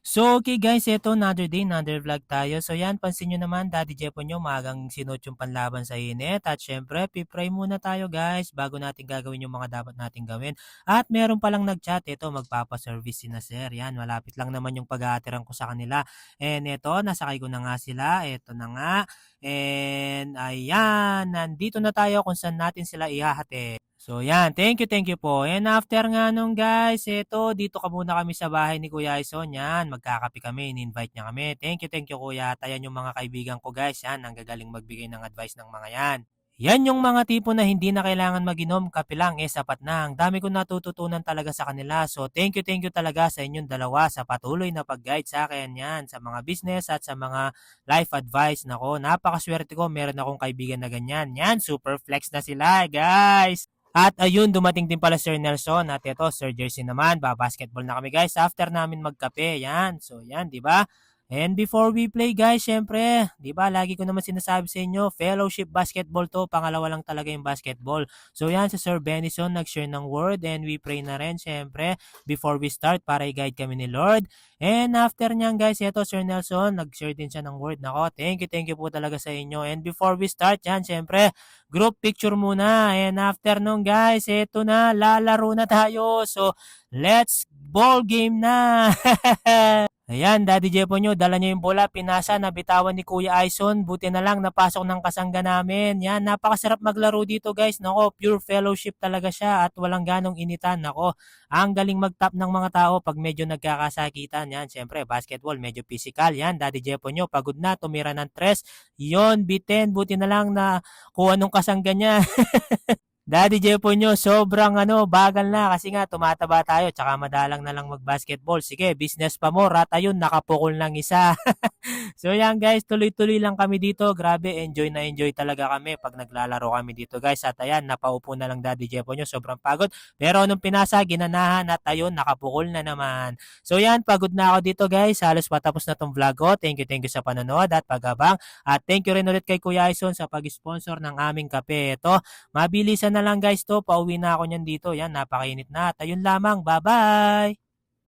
So, okay guys, eto another day, another vlog tayo. So yan, pansin nyo naman, Daddy Jepo nyo, maagang sinuot yung panlaban sa init. At syempre, pipray muna tayo guys, bago natin gagawin yung mga dapat natin gawin. At meron palang nag-chat, eto, magpapaservice si na sir. Yan, malapit lang naman yung pag-aatirang ko sa kanila. And eto, nasakay ko na nga sila, eto na nga. And ayan, nandito na tayo kung saan natin sila ihahati. So yan, thank you po. And after nga nung guys, eto, dito ka muna kami sa bahay ni Kuya Ison. Yan, magkakape kami, in-invite niya kami. Thank you Kuya. At ayan yung mga kaibigan ko guys, yan, ang gagaling magbigay ng advice ng mga yan. Yan yung mga tipo na hindi na kailangan mag-inom, kape lang, sapat na. Ang dami kong natututunan talaga sa kanila. So thank you talaga sa inyong dalawa sa patuloy na pag-guide sa akin yan, sa mga business at sa mga life advice. Nako, napakaswerte ko, meron akong kaibigan na ganyan. Yan, super flex na sila guys. At ayun, dumating din pala Sir Nelson at ito, Sir Jersey naman, basketball na kami guys after namin magkape. Yan, so yan, di ba? And before we play guys, syempre, di ba, lagi ko naman sinasabi sa inyo, fellowship basketball to, pangalawa lang talaga yung basketball. So yan, si Sir Benison nag-share ng word and we pray na rin, syempre, before we start para i-guide kami ni Lord. And after nyan guys, ito Sir Nelson, nag-share din siya ng word. Nako, thank you po talaga sa inyo. And before we start, yan, syempre, group picture muna. And after nun guys, eto na, lalaro na tayo. So, let's ball game na. Ayan, Daddy Jepo nyo, dala nyo yung bola, pinasa, nabitawan ni Kuya Aison, buti na lang, napasok ng kasangga namin. Yan, napakasarap maglaro dito guys, nako, pure fellowship talaga siya at walang ganong initan. Nako, ang galing mag-top ng mga tao pag medyo nagkakasakitan. Yan, syempre, basketball, medyo physical. Yan, Daddy Jepo nyo, pagod na, tumira ng tres. Yon, bitin, buti na lang na kung anong kasangga niya. Daddy Jepo nyo, sobrang bagal na kasi nga tumataba tayo tsaka madalang na lang mag-basketball. Sige, business pa mo, rat ayun, nakapukol ng isa. So yan guys, tuloy-tuloy lang kami dito. Grabe, enjoy na enjoy talaga kami pag naglalaro kami dito guys. At ayan, napaupo na lang Daddy Jepo nyo, sobrang pagod. Pero nung pinasa, ginanahan at ayun, nakapukol na naman. So yan, pagod na ako dito guys. Halos patapos na tong vlog ko. Thank you sa panonood at pag-abang. At thank you rin ulit kay Kuya Ison sa pag-sponsor ng aming kape. Ito, mabilisan na lang guys to. Pauwi na ako niyan dito. Yan, napakainit na. At ayun lamang. Bye-bye!